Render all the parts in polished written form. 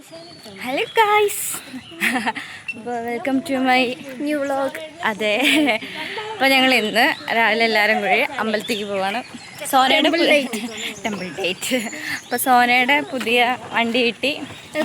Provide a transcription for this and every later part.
Hello guys, അപ്പോൾ welcome to my new vlog. അതെ, അപ്പോൾ ഞങ്ങൾ ഇന്ന് രാവിലെ എല്ലാവരും കൂടി അമ്പലത്തേക്ക് പോവാണ്. സോനയുടെ ടെമ്പിൾ ഡേറ്റ്. അപ്പോൾ സോനയുടെ പുതിയ വണ്ടി കിട്ടി.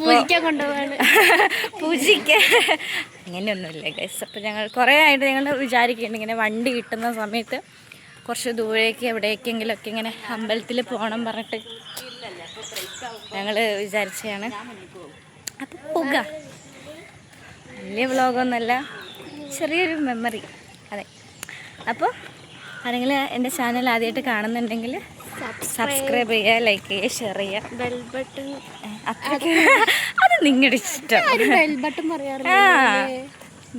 പൂജിക്ക് അങ്ങനെയൊന്നുമില്ല ഗൈസ്. അപ്പോൾ ഞങ്ങൾ കുറേ ആയിട്ട് ഞങ്ങൾ വിചാരിക്കുന്നുണ്ട് ഇങ്ങനെ വണ്ടി കിട്ടുന്ന സമയത്ത് കുറച്ച് ദൂരേക്ക് എവിടേക്കെങ്കിലുമൊക്കെ ഇങ്ങനെ അമ്പലത്തിൽ പോകണം പറഞ്ഞിട്ട് ഞങ്ങൾ വിചാരിച്ചതാണ്. അപ്പോൾ പോകുക. വലിയ വ്ളോഗൊന്നുമല്ല, ചെറിയൊരു മെമ്മറി. അതെ. അപ്പോൾ ആരെങ്കിലും എൻ്റെ ചാനൽ ആദ്യമായിട്ട് കാണുന്നുണ്ടെങ്കിൽ സബ്സ്ക്രൈബ് ചെയ്യുക, ലൈക്ക് ചെയ്യുക, ഷെയർ ചെയ്യുക, ബെൽ ബട്ടൺ. അത് നിങ്ങളുടെ ഇഷ്ടം. ബെൽ ബട്ടൺ പറയാറില്ല.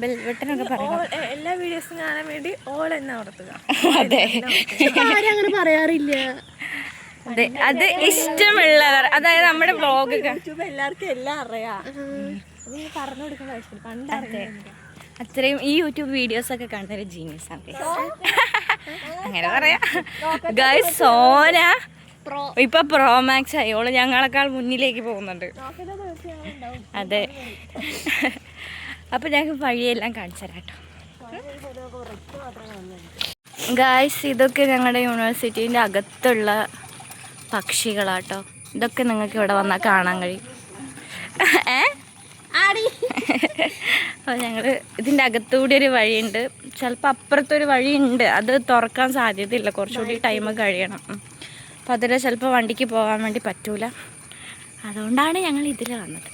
ബെൽ ബട്ടനൊക്കെ പറയണം. എല്ലാ വീഡിയോസും കാണാൻ വേണ്ടി ഓൾ എന്നെ ഓർത്തുക. അതെ, അങ്ങനെ പറയാറില്ല. അതെ, അത് ഇഷ്ടമുള്ളവർ, അതായത് നമ്മുടെ വ്ളോഗ് യൂട്യൂബ് എല്ലാവർക്കും എല്ലാം അറിയാം. പറഞ്ഞു കൊടുക്കേണ്ട ആവശ്യമില്ല. പണ്ട് അത്രയും ഈ യൂട്യൂബ് വീഡിയോസ് ഒക്കെ കാണുന്നൊരു ജീനിയസ് ആണ് അങ്ങനെ പറയാം. ഗൈസ്, സോന ഇപ്പൊ പ്രോ മാക്സ് ആയി. ഓള് ഞങ്ങളെക്കാൾ മുന്നിലേക്ക് പോകുന്നുണ്ട്. അതെ, അപ്പൊ ഞങ്ങൾക്ക് വഴിയെല്ലാം കാണിച്ചു തരാം കേട്ടോ. ഗൈസ്, ഇതൊക്കെ ഞങ്ങളുടെ യൂണിവേഴ്സിറ്റീൻ്റെ അകത്തുള്ള പക്ഷികളാട്ടോ. ഇതൊക്കെ നിങ്ങൾക്ക് ഇവിടെ വന്നാൽ കാണാൻ കഴിയും. അപ്പോൾ ഞങ്ങൾ ഇതിൻ്റെ അകത്തുകൂടി ഒരു വഴിയുണ്ട്. ചിലപ്പോൾ അപ്പുറത്തൊരു വഴിയുണ്ട്, അത് തുറക്കാൻ സാധ്യതയില്ല, കുറച്ചുകൂടി ടൈം കഴിയണം. അപ്പോൾ അതിൽ ചിലപ്പോൾ വണ്ടിക്ക് പോകാൻ വേണ്ടി പറ്റൂല. അതുകൊണ്ടാണ് ഞങ്ങൾ ഇതിൽ വന്നത്.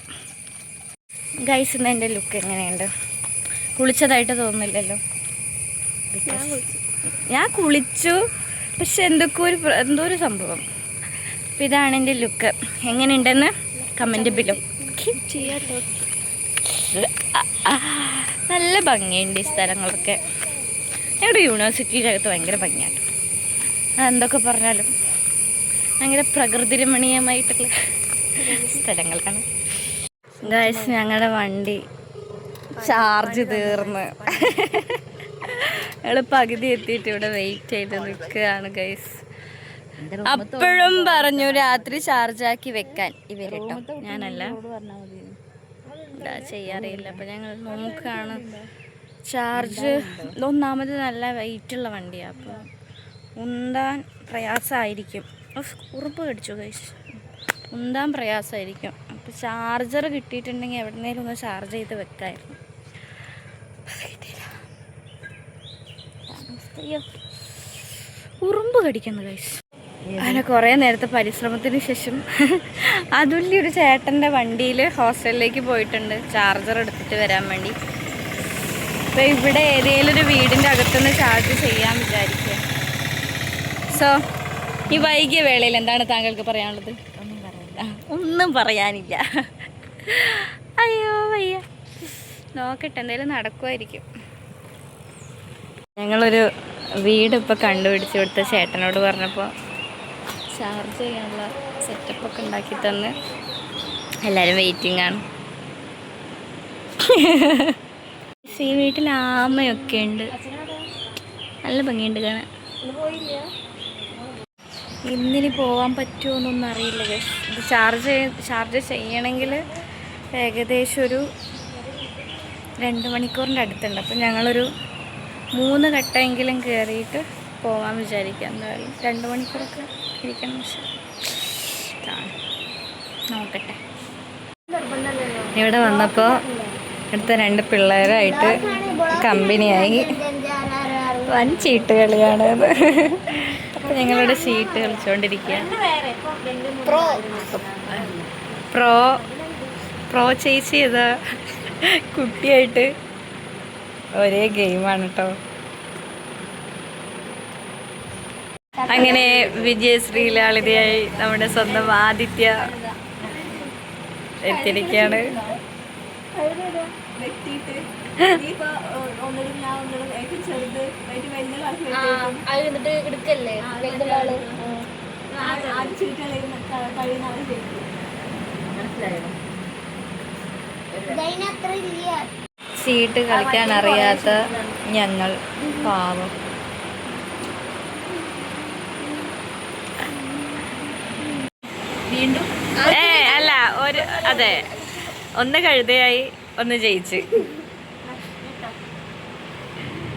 ഗൈസ്, ഇന്ന് എൻ്റെ ലുക്ക് എങ്ങനെയുണ്ട്? കുളിച്ചതായിട്ട് തോന്നുന്നില്ലല്ലോ. ഞാൻ കുളിച്ചു, പക്ഷെ എന്തോ ഒരു സംഭവം. അപ്പോൾ ഇതാണ് എൻ്റെ ലുക്ക്. എങ്ങനെയുണ്ടെന്ന് കമൻറ്റ് ബിലോ. നല്ല ഭംഗിയുണ്ട് ഈ സ്ഥലങ്ങളൊക്കെ. ഞങ്ങളുടെ യൂണിവേഴ്സിറ്റിയുടെ അകത്ത് ഭയങ്കര ഭംഗിയാണ്. അതെന്തൊക്കെ പറഞ്ഞാലും ഭയങ്കര പ്രകൃതി രമണീയമായിട്ടുള്ള സ്ഥലങ്ങളാണ്. ഗൈസ്, ഞങ്ങളുടെ വണ്ടി ചാർജ് തീർന്ന് ഞങ്ങൾ പകുതി എത്തിയിട്ട് ഇവിടെ വെയിറ്റ് ചെയ്ത് നിൽക്കുകയാണ് ഗൈസ്. അപ്പോഴും പറഞ്ഞു രാത്രി ചാർജാക്കി വെക്കാൻ ഇവരിട്ടോ, ഞാനല്ല, എന്താ ചെയ്യാറില്ല. അപ്പം ഞങ്ങൾ നോക്കുകയാണ്. ചാർജ് ഒന്നാമത് നല്ല വെയിറ്റുള്ള വണ്ടിയാണ്, അപ്പോൾ ഉന്താൻ പ്രയാസമായിരിക്കും. ഉറുപ്പ് കടിച്ചു ഗൈസ്, ഉന്താൻ പ്രയാസമായിരിക്കും. അപ്പോൾ ചാർജർ കിട്ടിയിട്ടുണ്ടെങ്കിൽ എവിടെന്നേലും ഒന്ന് ചാർജ് ചെയ്ത് വെക്കായിരുന്നു. അയ്യോ, ഉറുമ്പ് കടിക്കുന്നു ഗൈസ്. അങ്ങനെ കുറേ നേരത്തെ പരിശ്രമത്തിന് ശേഷം അതുല്യ ഒരു ചേട്ടൻ്റെ വണ്ടിയിൽ ഹോസ്റ്റലിലേക്ക് പോയിട്ടുണ്ട് ചാർജർ എടുത്തിട്ട് വരാൻ വേണ്ടി. അപ്പോൾ ഇവിടെ ഏതെങ്കിലും ഒരു വീടിൻ്റെ അകത്തുനിന്ന് ചാർജ് ചെയ്യാൻ വിചാരിക്കുക. സോ ഈ വൈകിയ വേളയിൽ എന്താണ് താങ്കൾക്ക് പറയാനുള്ളത്? ഒന്നും പറയാനില്ല. അയ്യോ വയ്യ, നോക്കട്ടെ, എന്തായാലും നടക്കുമായിരിക്കും. ഞങ്ങളൊരു വീട് ഇപ്പോൾ കണ്ടുപിടിച്ച് കൊടുത്ത ചേട്ടനോട് പറഞ്ഞപ്പോൾ ചാർജ് ചെയ്യാനുള്ള സെറ്റപ്പൊക്കെ ഉണ്ടാക്കി തന്ന് എല്ലാവരും വെയിറ്റിംഗ് ആണ്. ഈ വീട്ടിൽ ആമയൊക്കെ ഉണ്ട്, നല്ല ഭംഗിയുണ്ട് കാണാൻ. ഇന്നിനി പോകാൻ പറ്റുമോ എന്നൊന്നും അറിയില്ല. ഇത് ചാർജ് ചെയ്യണമെങ്കിൽ ഏകദേശം ഒരു 2 മണിക്കൂറിൻ്റെ അടുത്തുണ്ട്. അപ്പം ഞങ്ങളൊരു 3 ഘട്ടമെങ്കിലും കയറിയിട്ട് പോകാൻ വിചാരിക്കാം. എന്തായാലും 2 മണിക്കൂറൊക്കെ ഇരിക്കണം. നോക്കട്ടെ. ഇവിടെ വന്നപ്പോൾ അടുത്ത 2 പിള്ളേരായിട്ട് കമ്പനിയായി. വൻ ചീട്ട് കളിയാണ്. അപ്പോൾ ഞങ്ങളിവിടെ ചീട്ട് കളിച്ചുകൊണ്ടിരിക്കുകയാണ്. പ്രോ ചേച്ചി ചെയ്ത കുട്ടിയായിട്ട് ഒരേ ഗെയിമാണ് കേട്ടോ. അങ്ങനെ വിജയശ്രീലാളിതയായി നമ്മുടെ സ്വന്തം ആദിത്യ എത്തിയിരിക്കുകയാണ്. ചീട്ട് കളിക്കാൻ അറിയാത്ത ഞങ്ങൾ പാവം. വീണ്ടും അല്ല ഒരു അതെ ഒന്ന് കഴുതയായി ഒന്ന് ജയിച്ച്.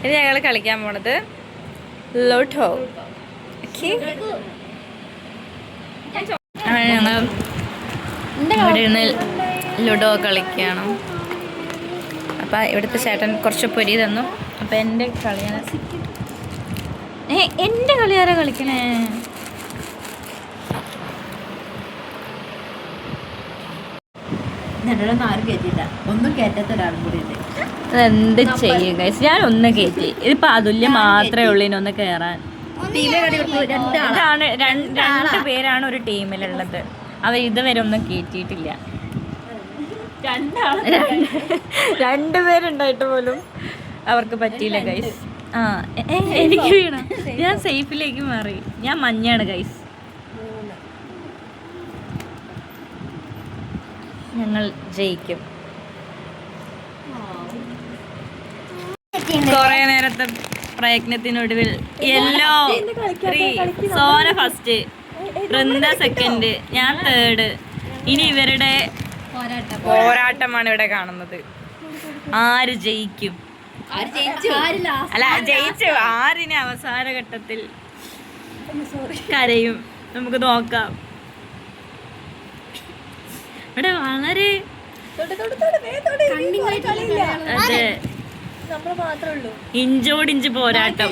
ഇനി ഞങ്ങൾ കളിക്കാൻ പോണത് ലോട്ടോ. ഞങ്ങൾ ഇവിടെ ഇരുന്ന് ലുഡോ കളിക്കണം. അപ്പം ഇവിടുത്തെ ചേട്ടൻ കുറച്ച് പൊരി തന്നു. അപ്പം എൻ്റെ കളിയാണ് എൻ്റെ കളിയാരാ കളിക്കണേ? അതെന്ത് ചെയ്യും ഗൈസ്, ഞാൻ ഒന്ന് കയറ്റി. ഇതിപ്പോ അതുല്യ മാത്രമേ ഉള്ളൂ ഇനി ഒന്ന് കയറാൻ. രണ്ട് പേരാണ് ഒരു ടീമിലുള്ളത്. അവർ ഇതുവരെ ഒന്നും കയറ്റിയിട്ടില്ല. രണ്ടുപേരുണ്ടായിട്ട് പോലും അവർക്ക് പറ്റിയില്ല ഗൈസ്. എനിക്ക് വീണ, ഞാൻ സേഫിലേക്ക് മാറി. ഞാൻ മഞ്ഞാണ് ഗൈസ്. ഞങ്ങൾ ജയിക്കും. കുറെ നേരത്തെ പ്രയത്നത്തിനൊടുവിൽ yellow 3, Sona first, Vrinda second, ഞാൻ തേർഡ്. ഇനി ഇവരുടെ പോരാട്ടമാണ് ഇവിടെ കാണുന്നത്. ആര് ജയിക്കും? അല്ല, ജയിച്ചു. ആരിനെ അവസാന ഘട്ടത്തിൽ കരയും? നമുക്ക് നോക്കാം. ഇവിടെ വളരെ അതെ, ഇഞ്ചോടിഞ്ച് പോരാട്ടം.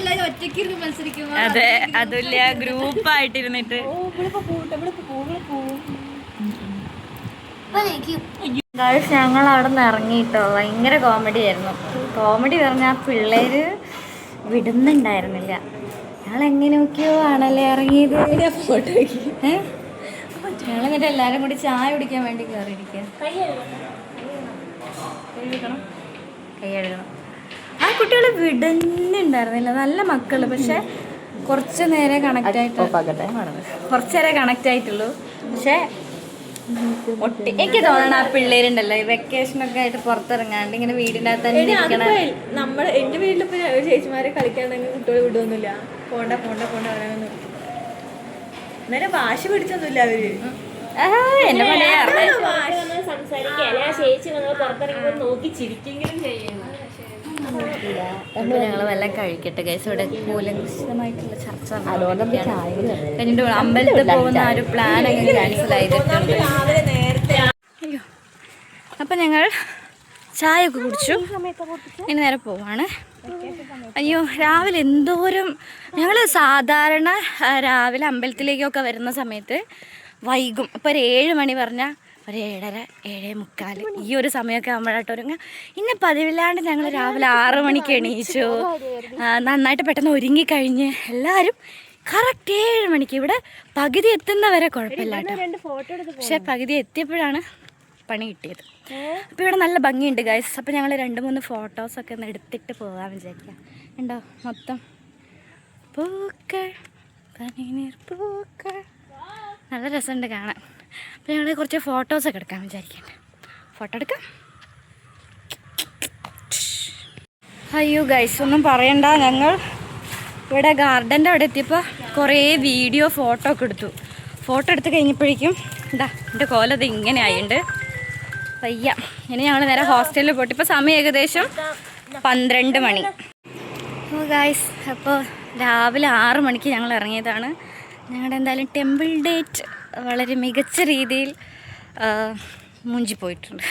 അതെ, അതുല്ല ഗ്രൂപ്പായിട്ടിരുന്നിട്ട്. ഞങ്ങൾ അവിടെ നിന്ന് ഇറങ്ങിയിട്ടോ. ഭയങ്കര കോമഡി ആയിരുന്നു. കോമഡി പറഞ്ഞാൽ പിള്ളേര് വിടുന്നുണ്ടായിരുന്നില്ല. ഞങ്ങൾ എങ്ങനെയൊക്കെയോ ആണല്ലേ ഇറങ്ങിയത്. ഞങ്ങളിങ്ങനെ എല്ലാവരും കൂടി ചായ കുടിക്കാൻ വേണ്ടി കയറിയിരിക്കുക. കൈ കഴുകണം. ആ കുട്ടികൾ വിടുന്നുണ്ടായിരുന്നില്ല. നല്ല മക്കള്, പക്ഷെ കുറച്ച് നേരം കണക്ട് ആയിട്ടുള്ളൂ. പക്ഷെ എനിക്ക് തോന്നണം ആ പിള്ളേരുണ്ടല്ലോ ഈ വെക്കേഷനൊക്കെ ആയിട്ട് പുറത്തിറങ്ങാണ്ട് ഇങ്ങനെ വീടിൻ്റെ അകത്ത് തന്നെ നമ്മൾ എൻ്റെ വീട്ടിലിപ്പോൾ ചേച്ചിമാരെ കളിക്കാണെങ്കിൽ കുട്ടികൾ വിടുമൊന്നുമില്ല. പോണ്ട പറയാനൊന്നും. അന്നേരം വാശി പിടിച്ചൊന്നുമില്ല അവര്. എന്നെ പറയാ ഞങ്ങൾ വല്ലതും കഴിക്കട്ടെ ഗൈസ്. ഇവിടെ കൂലങ്കഷമായിട്ടുള്ള ചർച്ച കഴിഞ്ഞിട്ട് അമ്പലത്തിൽ പോകുന്ന ആ ഒരു പ്ലാൻ അങ്ങ് ക്യാൻസൽ ചെയ്തിട്ടുണ്ട്. അയ്യോ, അപ്പം ഞങ്ങൾ ചായ ഒക്കെ കുടിച്ചു. ഇനി നേരെ പോവാണ്. അയ്യോ, രാവിലെ എന്തോരം ഞങ്ങൾ സാധാരണ രാവിലെ അമ്പലത്തിലേക്കൊക്കെ വരുന്ന സമയത്ത് വൈകും. ഇപ്പോൾ ഒരു 7 മണി പറഞ്ഞാൽ ഒരു 7:30, 7:45 ഈ ഒരു സമയമൊക്കെ ആകുമ്പോഴായിട്ട് ഒരുങ്ങ. ഇന്ന് പതിവില്ലാണ്ട് ഞങ്ങൾ രാവിലെ 6 മണിക്ക് എണീച്ചു. നന്നായിട്ട് പെട്ടെന്ന് ഒരുങ്ങിക്കഴിഞ്ഞ് എല്ലാവരും കറക്റ്റ് 7 മണിക്ക്. ഇവിടെ പകുതി എത്തുന്നവരെ കുഴപ്പമില്ല കേട്ടോ. പക്ഷെ പകുതി എത്തിയപ്പോഴാണ് പണി കിട്ടിയത്. അപ്പോൾ ഇവിടെ നല്ല ഭംഗിയുണ്ട് ഗൈസ്. അപ്പോൾ ഞങ്ങൾ 2-3 ഫോട്ടോസൊക്കെ ഒന്ന് എടുത്തിട്ട് പോകാൻ വിചാരിക്കാം. ഉണ്ടോ മൊത്തം പൂക്കൾ, പനിനീർ പൂക്കൾ, നല്ല രസമുണ്ട് കാണാൻ. അപ്പോൾ ഞങ്ങൾ കുറച്ച് ഫോട്ടോസൊക്കെ എടുക്കാൻ വിചാരിക്കണ്ട. ഫോട്ടോ എടുക്കാം. അയ്യോ ഗൈസ്, ഒന്നും പറയണ്ട. ഞങ്ങൾ ഇവിടെ ഗാർഡൻ്റെ അവിടെ എത്തിയപ്പോൾ കുറേ വീഡിയോ ഫോട്ടോ ഒക്കെ എടുത്തു. ഫോട്ടോ എടുത്ത് കഴിഞ്ഞപ്പോഴേക്കും എന്താ എൻ്റെ കോലത് ഇങ്ങനെ ആയിട്ടുണ്ട്. വയ്യ. ഇനി ഞങ്ങൾ നേരെ ഹോസ്റ്റലിൽ പോയിട്ട് ഇപ്പോൾ സമയം ഏകദേശം 12 മണി. ഓ ഗൈസ്, അപ്പോൾ രാവിലെ 6 മണിക്ക് ഞങ്ങൾ ഇറങ്ങിയതാണ്. ഞങ്ങളുടെ എന്തായാലും ടെമ്പിൾ ഡേറ്റ് വളരെ മികച്ച രീതിയിൽ മുഞ്ചിപ്പോയിട്ടുണ്ട്.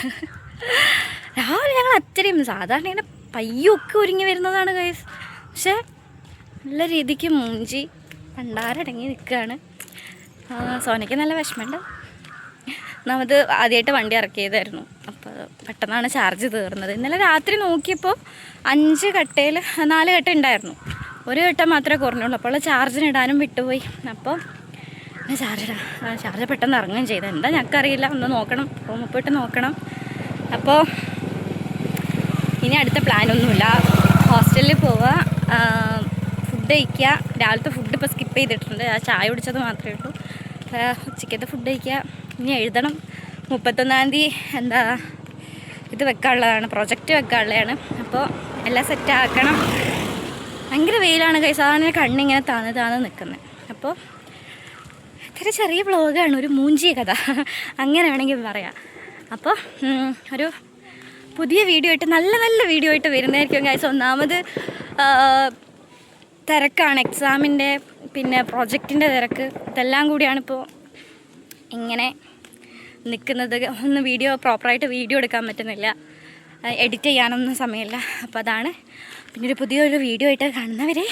രാവിലെ ഞങ്ങൾ അത്രയും സാധാരണ ഇങ്ങനെ പയ്യൊക്കെ ഒരുങ്ങി വരുന്നതാണ് ഗൈസ്. പക്ഷേ നല്ല രീതിക്ക് മൂഞ്ചി പണ്ടാരടങ്ങി നിൽക്കുകയാണ്. സോനയ്ക്ക് നല്ല വിഷമമുണ്ട്. ഒന്നാമത് ആദ്യമായിട്ട് വണ്ടി ഇറക്കിയതായിരുന്നു. അപ്പോൾ പെട്ടെന്നാണ് ചാർജ് തീർന്നത്. ഇന്നലെ രാത്രി നോക്കിയപ്പോൾ 4 കട്ട ഉണ്ടായിരുന്നു. 1 കട്ട മാത്രമേ കുറഞ്ഞുള്ളൂ. അപ്പോൾ ചാർജിനിടാനും വിട്ടുപോയി. അപ്പോൾ ചാർജ് പെട്ടെന്ന് ഇറങ്ങുകയും ചെയ്തു. എന്താ ഞങ്ങൾക്കറിയില്ല. ഒന്ന് നോക്കണം, റൂമിൽ പോയിട്ട് നോക്കണം. അപ്പോൾ ഇനി അടുത്ത പ്ലാനൊന്നുമില്ല. ഹോസ്റ്റലിൽ പോവുക, ഫുഡ് കഴിക്കുക. രാവിലത്തെ ഫുഡ് ഇപ്പോൾ സ്കിപ്പ് ചെയ്തിട്ടുണ്ട്. ആ ചായ കുടിച്ചത് മാത്രമേ ഉള്ളൂ. ഉച്ചക്കത്തെ ഫുഡ് കഴിക്കുക. ഇനി എഴുതണം. 31-ാം തീയതി എന്താ ഇത് വെക്കാനുള്ളതാണ്, പ്രൊജക്റ്റ് വെക്കാനുള്ളതാണ്. അപ്പോൾ എല്ലാം സെറ്റാക്കണം. ഭയങ്കര വെയിലാണ് കൈസ്. അതാണ് കണ്ണിങ്ങനെ താന്ന് നിൽക്കുന്നത്. അപ്പോൾ ഇത്ര ചെറിയ വ്ളോഗാണ്, ഒരു മൂഞ്ചിയ കഥ അങ്ങനെ വേണമെങ്കിൽ പറയാം. അപ്പോൾ ഒരു പുതിയ വീഡിയോ ആയിട്ട് നല്ല നല്ല വീഡിയോ ആയിട്ട് വരുന്നതായിരിക്കും ഗൈസ്. ഒന്നാമത് തിരക്കാണ്, എക്സാമിൻ്റെ പിന്നെ പ്രോജക്റ്റിൻ്റെ തിരക്ക്, ഇതെല്ലാം കൂടിയാണിപ്പോൾ ഇങ്ങനെ നിൽക്കുന്നത്. ഒന്ന് പ്രോപ്പറായിട്ട് വീഡിയോ എടുക്കാൻ പറ്റുന്നില്ല, എഡിറ്റ് ചെയ്യാനൊന്നും സമയമില്ല. അപ്പോൾ അതാണ്. പിന്നെ ഒരു പുതിയൊരു വീഡിയോ ആയിട്ട് കാണുന്നവരെ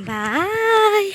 ബായ്.